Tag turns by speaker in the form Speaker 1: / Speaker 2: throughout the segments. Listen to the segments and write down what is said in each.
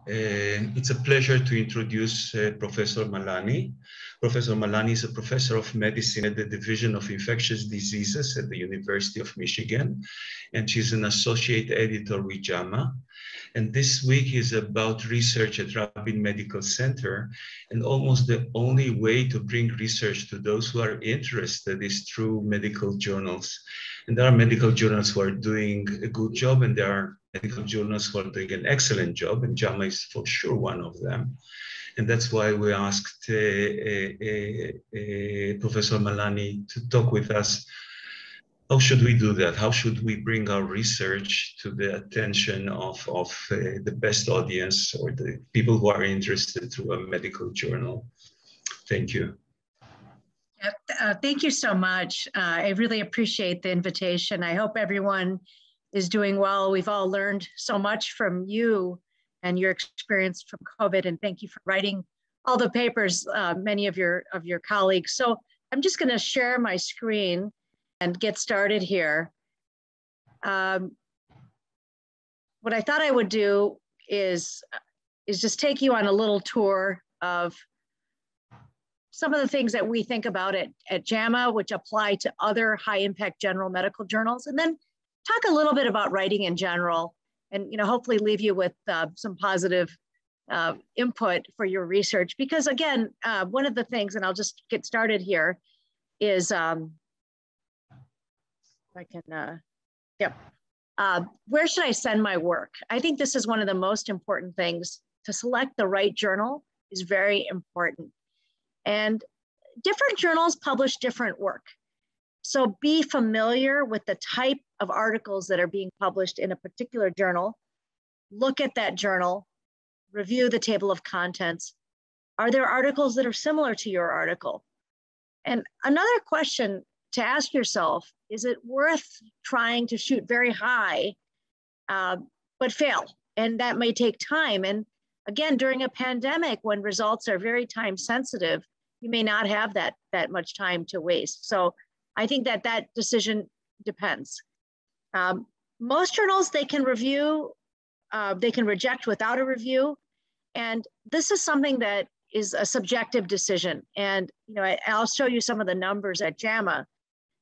Speaker 1: It's a pleasure to introduce Professor Malani. Professor Malani is a professor of medicine at the Division of Infectious Diseases at the University of Michigan, and she's an associate editor with JAMA. And this week is about research at Rabin Medical Center, and almost the only way to bring research to those who are interested is through medical journals. And there are medical journals who are doing a good job, and there are medical journals who are doing an excellent job, and JAMA is for sure one of them. And that's why we asked Professor Malani to talk with us. How should we do that? How should we bring our research to the attention of the best audience or the people who are interested through a medical journal? Thank you.
Speaker 2: Thank you so much. I really appreciate the invitation. I hope everyone is doing well. We've all learned so much from you and your experience from COVID, and thank you for writing all the papers, many of your colleagues. So I'm just going to share my screen and get started here. What I thought I would do is just take you on a little tour of some of the things that we think about at JAMA, which apply to other high-impact general medical journals, and then talk a little bit about writing in general, and hopefully leave you with some positive input for your research. Because again, one of the things, and I'll just get started here, is where should I send my work? I think this is one of the most important things. To select the right journal is very important. And different journals publish different work. So be familiar with the type of articles that are being published in a particular journal. Look at that journal, review the table of contents. Are there articles that are similar to your article? And another question to ask yourself, is it worth trying to shoot very high, but fail? And that may take time. And again, during a pandemic, when results are very time sensitive, you may not have that much time to waste. So I think that decision depends. Most journals, they can review, they can reject without a review. And this is something that is a subjective decision. And I'll show you some of the numbers at JAMA.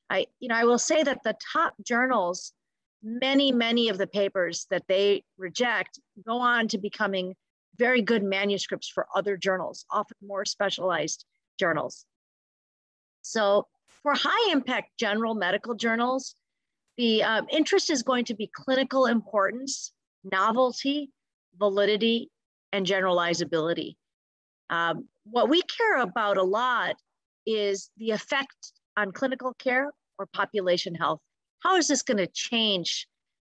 Speaker 2: I will say that the top journals, many of the papers that they reject go on to becoming very good manuscripts for other journals, often more specialized journals. So for high impact general medical journals, the interest is going to be clinical importance, novelty, validity, and generalizability. What we care about a lot is the effect on clinical care or population health. How is this going to change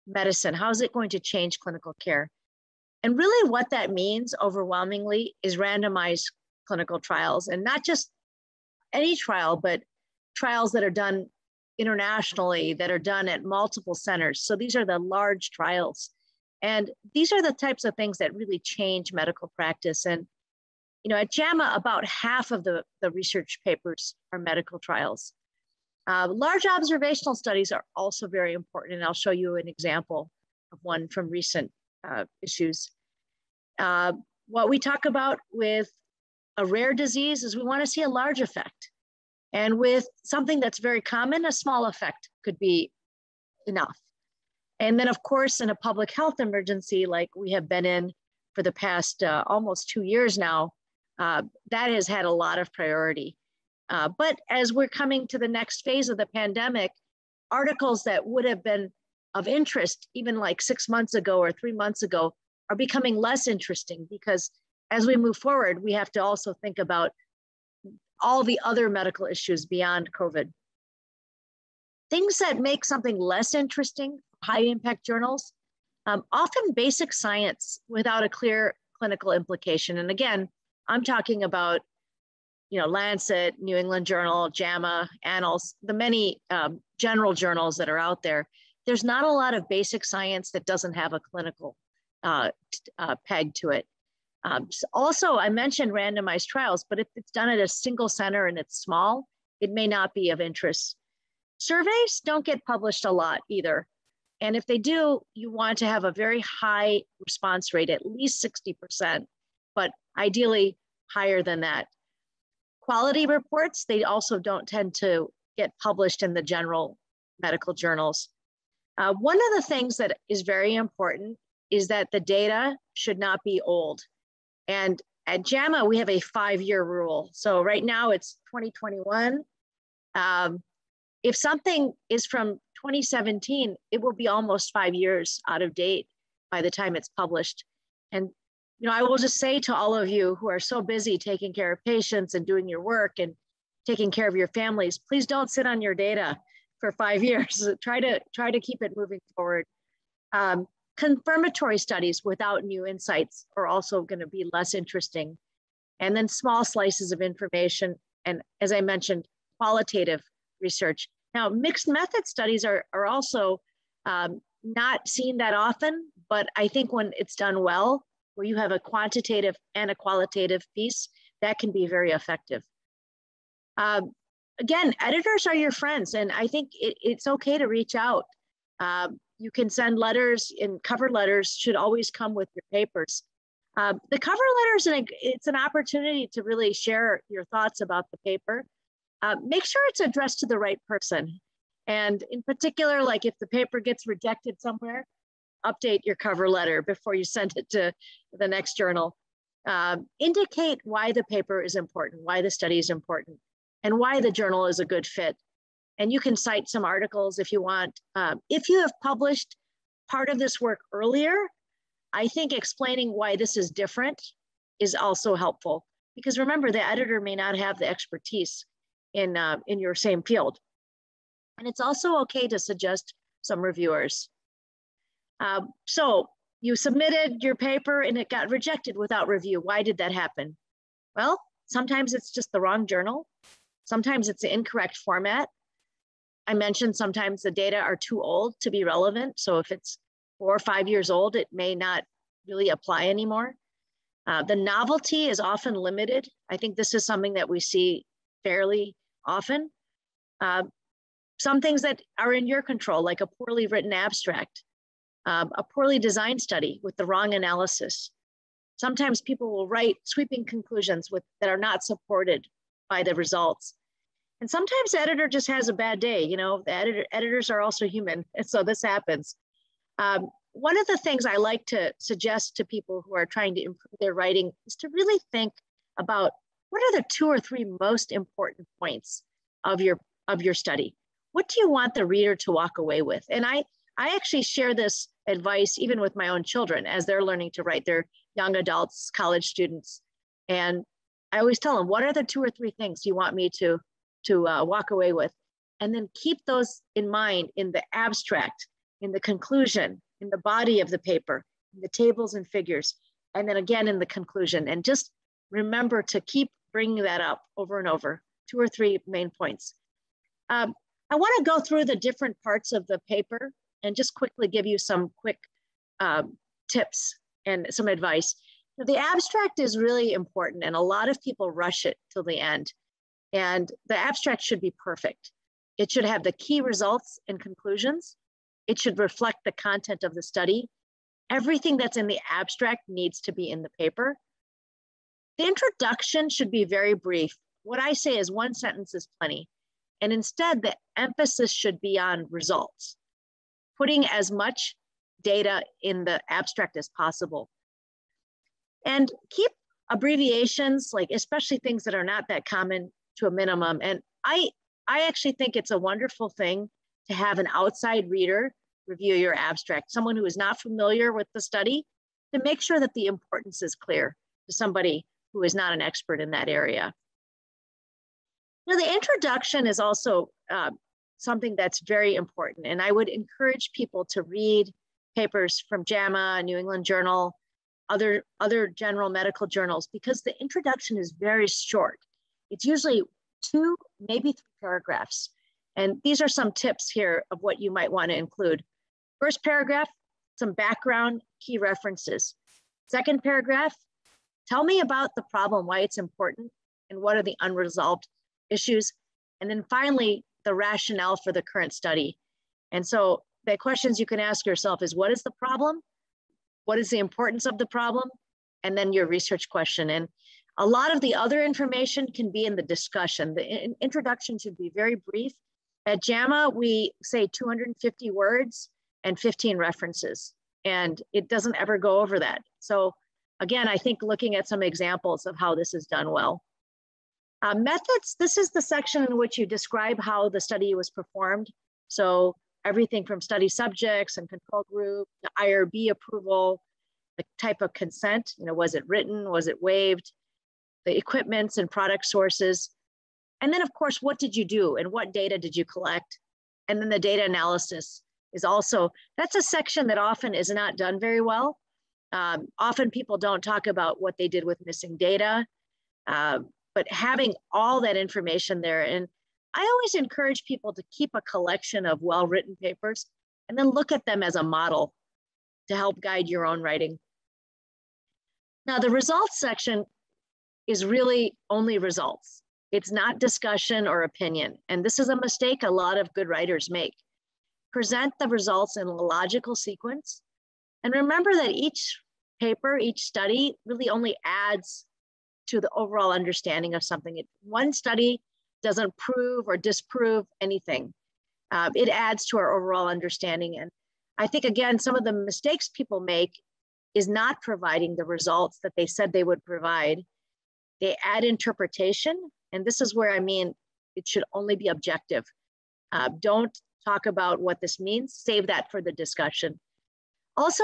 Speaker 2: medicine? How is it going to change clinical care? And really what that means overwhelmingly is randomized clinical trials, and not just any trial, but trials that are done internationally, that are done at multiple centers. So these are the large trials. And these are the types of things that really change medical practice. And at JAMA, about half of the research papers are medical trials. Large observational studies are also very important, and I'll show you an example of one from recent issues. What we talk about with a rare disease is we want to see a large effect. And with something that's very common, a small effect could be enough. And then of course, in a public health emergency like we have been in for the past almost 2 years now, that has had a lot of priority. But as we're coming to the next phase of the pandemic, articles that would have been of interest even like 6 months ago or 3 months ago are becoming less interesting, because as we move forward, we have to also think about all the other medical issues beyond COVID. Things that make something less interesting, high impact journals, often basic science without a clear clinical implication. And again, I'm talking about Lancet, New England Journal, JAMA, Annals, the many general journals that are out there. There's not a lot of basic science that doesn't have a clinical peg to it. Also, I mentioned randomized trials, but if it's done at a single center and it's small, it may not be of interest. Surveys don't get published a lot either. And if they do, you want to have a very high response rate, at least 60%, but ideally higher than that. Quality reports, they also don't tend to get published in the general medical journals. One of the things that is very important is that the data should not be old. And at JAMA, we have a 5-year rule. So right now it's 2021. If something is from 2017, it will be almost 5 years out of date by the time it's published. And I will just say to all of you who are so busy taking care of patients and doing your work and taking care of your families, please don't sit on your data for 5 years. Try to keep it moving forward. Confirmatory studies without new insights are also going to be less interesting. And then small slices of information. And as I mentioned, qualitative research. Now, mixed method studies are also not seen that often, but I think when it's done well, where you have a quantitative and a qualitative piece, that can be very effective. Again, editors are your friends, and I think it's okay to reach out. You can send letters, and cover letters should always come with your papers. The cover letters, it's an opportunity to really share your thoughts about the paper. Make sure it's addressed to the right person. And in particular, like if the paper gets rejected somewhere, update your cover letter before you send it to the next journal. Indicate why the paper is important, why the study is important, and why the journal is a good fit. And you can cite some articles if you want. If you have published part of this work earlier, I think explaining why this is different is also helpful. Because remember, the editor may not have the expertise in your same field. And it's also okay to suggest some reviewers. So you submitted your paper and it got rejected without review. Why did that happen? Well, sometimes it's just the wrong journal. Sometimes it's the incorrect format. I mentioned sometimes the data are too old to be relevant. So if it's 4 or 5 years old, it may not really apply anymore. The novelty is often limited. I think this is something that we see fairly often. Some things that are in your control, like a poorly written abstract, a poorly designed study with the wrong analysis. Sometimes people will write sweeping conclusions that are not supported by the results. And sometimes the editor just has a bad day. The editors are also human, and so this happens. One of the things I like to suggest to people who are trying to improve their writing is to really think about what are the 2 or 3 most important points of your study. What do you want the reader to walk away with? And I actually share this advice even with my own children as they're learning to write. They're young adults, college students. And I always tell them, what are the 2 or 3 things you want me to walk away with? And then keep those in mind in the abstract, in the conclusion, in the body of the paper, in the tables and figures, and then again in the conclusion. And just remember to keep bringing that up over and over, 2 or 3 main points. I want to go through the different parts of the paper and just quickly give you some quick tips and some advice. The abstract is really important, and a lot of people rush it till the end. And the abstract should be perfect. It should have the key results and conclusions. It should reflect the content of the study. Everything that's in the abstract needs to be in the paper. The introduction should be very brief. What I say is 1 sentence is plenty. And instead, the emphasis should be on results, putting as much data in the abstract as possible. And keep abbreviations, like especially things that are not that common, to a minimum. And I actually think it's a wonderful thing to have an outside reader review your abstract, someone who is not familiar with the study, to make sure that the importance is clear to somebody who is not an expert in that area. Now, the introduction is also something that's very important, and I would encourage people to read papers from JAMA, New England Journal, other general medical journals, because the introduction is very short. It's usually 2, maybe 3 paragraphs. And these are some tips here of what you might want to include. First paragraph, some background, key references. Second paragraph, tell me about the problem, why it's important, and what are the unresolved issues. And then finally, the rationale for the current study. And so the questions you can ask yourself is, what is the problem? What is the importance of the problem? And then your research question. And a lot of the other information can be in the discussion. The introduction should be very brief. At JAMA, we say 250 words and 15 references, and it doesn't ever go over that. So again, I think looking at some examples of how this is done well. Methods, this is the section in which you describe how the study was performed. So everything from study subjects and control group to IRB approval, the type of consent, was it written, was it waived, the equipments and product sources. And then of course, what did you do and what data did you collect? And then the data analysis is also, that's a section that often is not done very well. Often people don't talk about what they did with missing data, but having all that information there. And I always encourage people to keep a collection of well-written papers and then look at them as a model to help guide your own writing. Now, the results section is really only results. It's not discussion or opinion. And this is a mistake a lot of good writers make. Present the results in a logical sequence. And remember that each paper, each study really only adds to the overall understanding of something. One study doesn't prove or disprove anything. It adds to our overall understanding. And I think, again, some of the mistakes people make is not providing the results that they said they would provide. They add interpretation. And this is where I mean, it should only be objective. Don't talk about what this means, save that for the discussion. Also,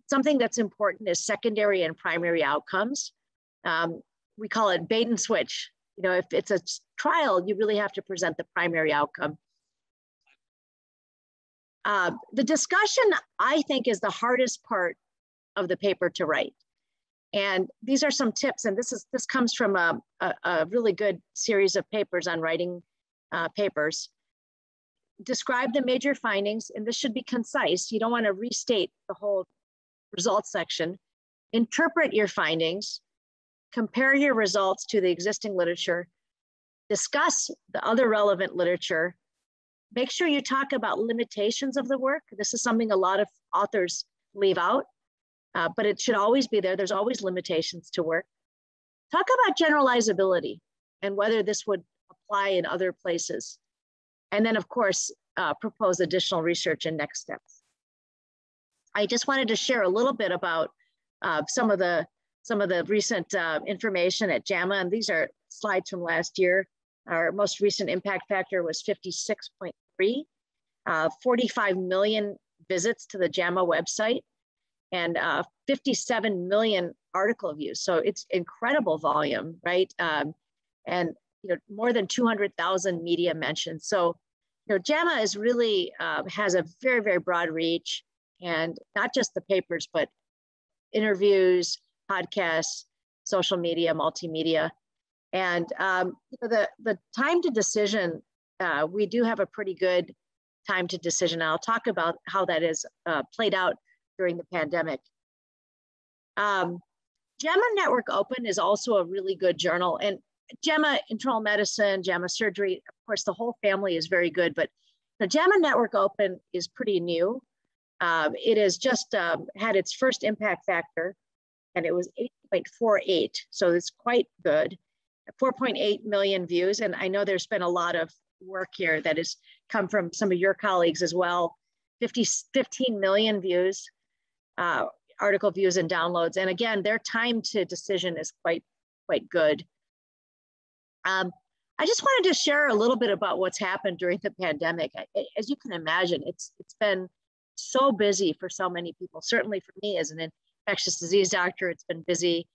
Speaker 2: something that's important is secondary and primary outcomes. We call it bait and switch. If it's a trial, you really have to present the primary outcome. The discussion, I think, is the hardest part of the paper to write. And these are some tips, and this comes from a really good series of papers on writing papers. Describe the major findings, and this should be concise. You don't want to restate the whole results section. Interpret your findings, compare your results to the existing literature, discuss the other relevant literature, make sure you talk about limitations of the work. This is something a lot of authors leave out, but it should always be there. There's always limitations to work. Talk about generalizability and whether this would apply in other places. And then, of course, propose additional research and next steps. I just wanted to share a little bit about some of the recent information at JAMA, and these are slides from last year. Our most recent impact factor was 56.3, 45 million visits to the JAMA website, and 57 million article views. So it's incredible volume, right? And more than 200,000 media mentions. So JAMA is really has a very, very broad reach, and not just the papers, but interviews, podcasts, social media, multimedia. And the time to decision, we do have a pretty good time to decision. I'll talk about how that is played out during the pandemic. JAMA Network Open is also a really good journal, and JAMA Internal Medicine, JAMA Surgery, of course, the whole family is very good, but the JAMA Network Open is pretty new. It has just had its first impact factor, and it was 8.48, so it's quite good. 4.8 million views, and I know there's been a lot of work here that has come from some of your colleagues as well. 15 million views, article views and downloads, and again, their time to decision is quite good. I just wanted to share a little bit about what's happened during the pandemic. As you can imagine, it's been so busy for so many people. Certainly for me as an infectious disease doctor, it's been busy,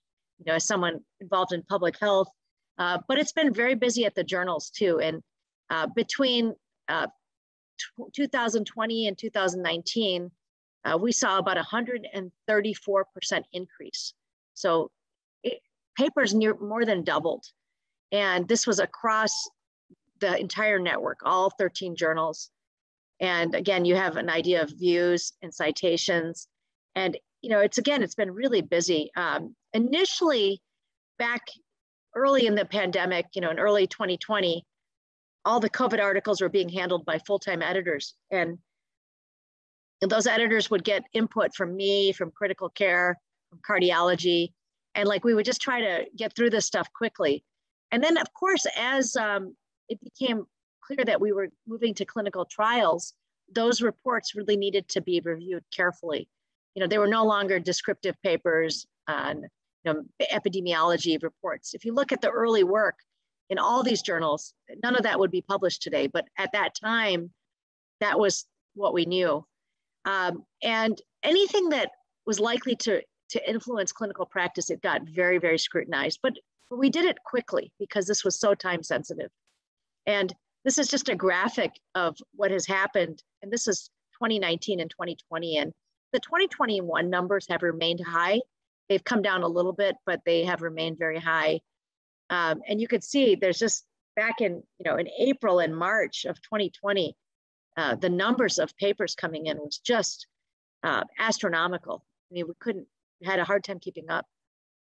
Speaker 2: as someone involved in public health, but it's been very busy at the journals too. And between 2020 and 2019, we saw about 134% increase. So papers more than doubled. And this was across the entire network, all 13 journals. And again, you have an idea of views and citations. And it's been really busy. Initially, back early in the pandemic, in early 2020, all the COVID articles were being handled by full-time editors. And And those editors would get input from me, from critical care, from cardiology, and like we would just try to get through this stuff quickly. And then, of course, as it became clear that we were moving to clinical trials, those reports really needed to be reviewed carefully. You know, they were no longer descriptive papers on, you know, epidemiology reports. If you look at the early work in all these journals, none of that would be published today. But at that time, that was what we knew. And anything that was likely to influence clinical practice, it got very, very scrutinized. But we did it quickly because this was so time sensitive. And this is just a graphic of what has happened. And this is 2019 and 2020. And the 2021 numbers have remained high. They've come down a little bit, but they have remained very high. And you could see there's just back in, you know, in April and March of 2020, the numbers of papers coming in was just astronomical. I mean, we had a hard time keeping up.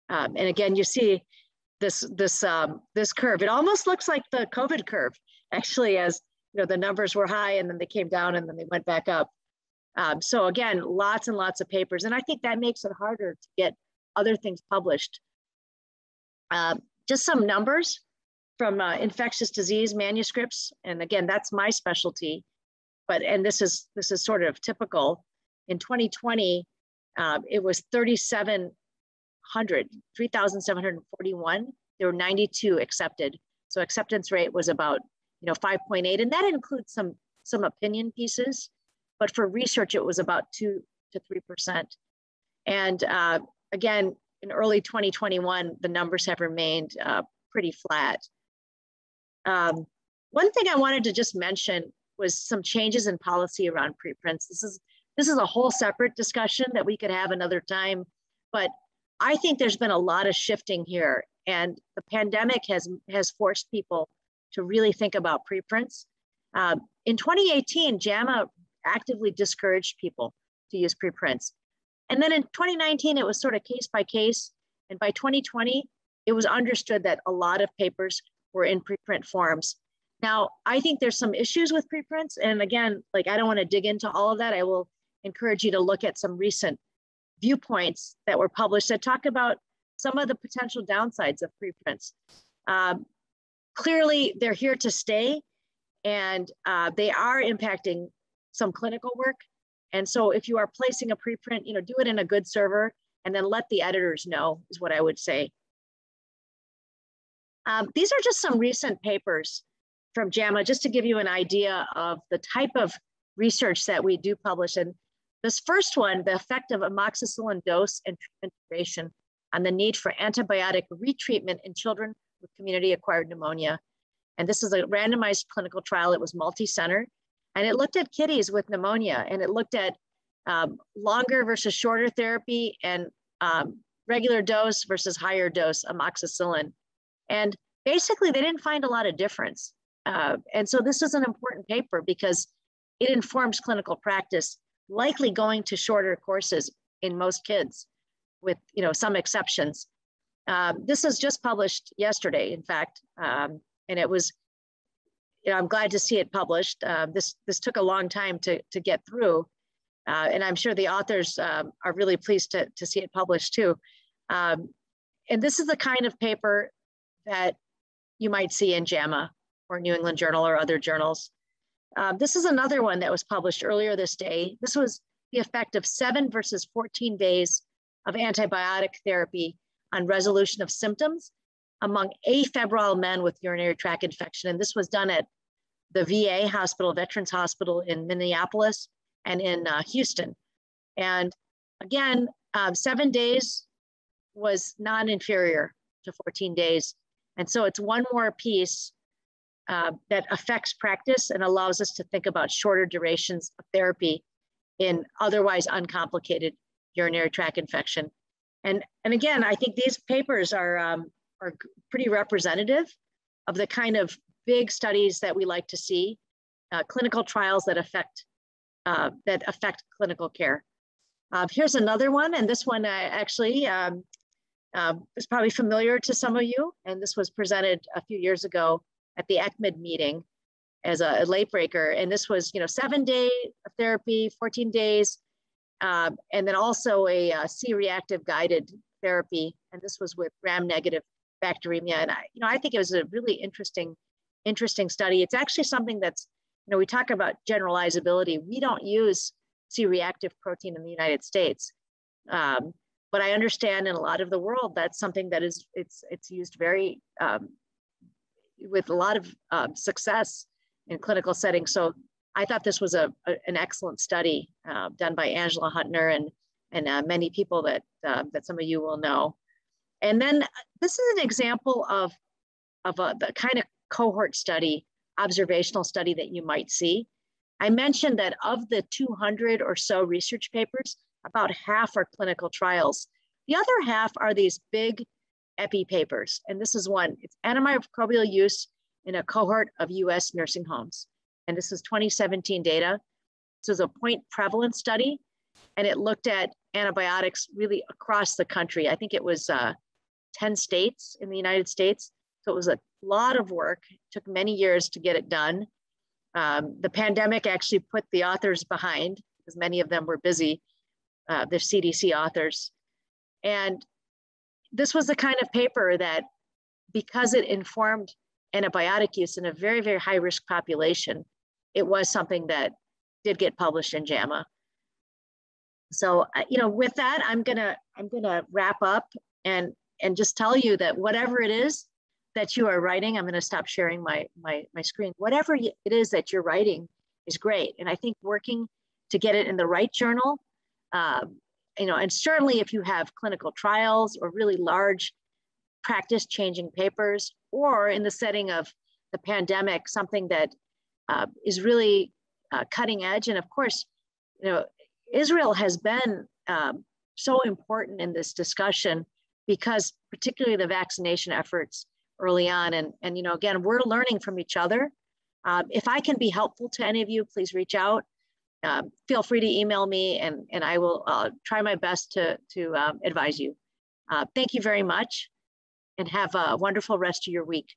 Speaker 2: And again, you see this curve. It almost looks like the COVID curve, actually, as you know, the numbers were high and then they came down and then they went back up. So again, lots and lots of papers. And I think that makes it harder to get other things published. Just some numbers from infectious disease manuscripts. And again, that's my specialty. And this is sort of typical. In 2020, it was 3,741. There were 92 accepted. So acceptance rate was about 5.8, and that includes some opinion pieces. But for research, it was about 2 to 3%. And again, in early 2021, the numbers have remained pretty flat. One thing I wanted to just mention was some changes in policy around preprints. This is a whole separate discussion that we could have another time, but I think there's been a lot of shifting here, and the pandemic has forced people to really think about preprints. In 2018, JAMA actively discouraged people to use preprints. And then in 2019, it was sort of case by case. And by 2020, it was understood that a lot of papers were in preprint forms. Now, I think there's some issues with preprints. And again, like, I don't want to dig into all of that. I will encourage you to look at some recent viewpoints that were published that talk about some of the potential downsides of preprints. Clearly, they're here to stay, and they are impacting some clinical work. And so if you are placing a preprint, do it in a good server and then let the editors know, is what I would say. These are just some recent papers from JAMA, just to give you an idea of the type of research that we do publish. And this first one, the effect of amoxicillin dose and treatment duration on the need for antibiotic retreatment in children with community-acquired pneumonia. And this is a randomized clinical trial. It was multi-center. And it looked at kiddies with pneumonia, and it looked at longer versus shorter therapy and regular dose versus higher dose amoxicillin. And basically, they didn't find a lot of difference. And so this is an important paper because it informs clinical practice, likely going to shorter courses in most kids with some exceptions. This was just published yesterday, in fact, and it was, I'm glad to see it published. This took a long time to get through, and I'm sure the authors are really pleased to see it published too. And this is the kind of paper that you might see in JAMA or New England Journal or other journals. This is another one that was published earlier this day. This was the effect of 7 versus 14 days of antibiotic therapy on resolution of symptoms among afebrile men with urinary tract infection. And this was done at the VA hospital, Veterans Hospital in Minneapolis and in Houston. And again, 7 days was non-inferior to 14 days. And so it's one more piece that affects practice and allows us to think about shorter durations of therapy in otherwise uncomplicated urinary tract infection. And again, I think these papers are pretty representative of the kind of big studies that we like to see, clinical trials that affect clinical care. Here's another one, and this one actually is probably familiar to some of you, and this was presented a few years ago at the ECMID meeting. as a late breaker. And this was, 7-day therapy, 14 days, and then also a C-reactive guided therapy. And this was with gram-negative bacteremia. And I think it was a really interesting study. It's actually something that's, we talk about generalizability. We don't use C-reactive protein in the United States. But I understand in a lot of the world, that's something that is, it's used very, with a lot of success in clinical settings. So I thought this was an excellent study done by Angela Huntner and many people that some of you will know. And then this is an example of the kind of cohort study, observational study that you might see. I mentioned that of the 200 or so research papers, about half are clinical trials. The other half are these big epi papers. And this is one, it's antimicrobial use in a cohort of US nursing homes. And this is 2017 data. This was a point prevalence study, and it looked at antibiotics really across the country. I think it was 10 states in the United States. So it was a lot of work. It took many years to get it done. The pandemic actually put the authors behind because many of them were busy, the CDC authors. And this was the kind of paper that, because it informed antibiotic use in a very, very high risk population, it was something that did get published in JAMA. So, with that, I'm gonna wrap up and just tell you that whatever it is that you are writing, I'm gonna stop sharing my screen. Whatever it is that you're writing is great. And I think working to get it in the right journal, and certainly if you have clinical trials or really large practice changing papers, or in the setting of the pandemic, something that is really cutting edge. And of course, Israel has been so important in this discussion because particularly the vaccination efforts early on. And again, we're learning from each other. If I can be helpful to any of you, please reach out. Feel free to email me and I will try my best to advise you. Thank you very much and have a wonderful rest of your week.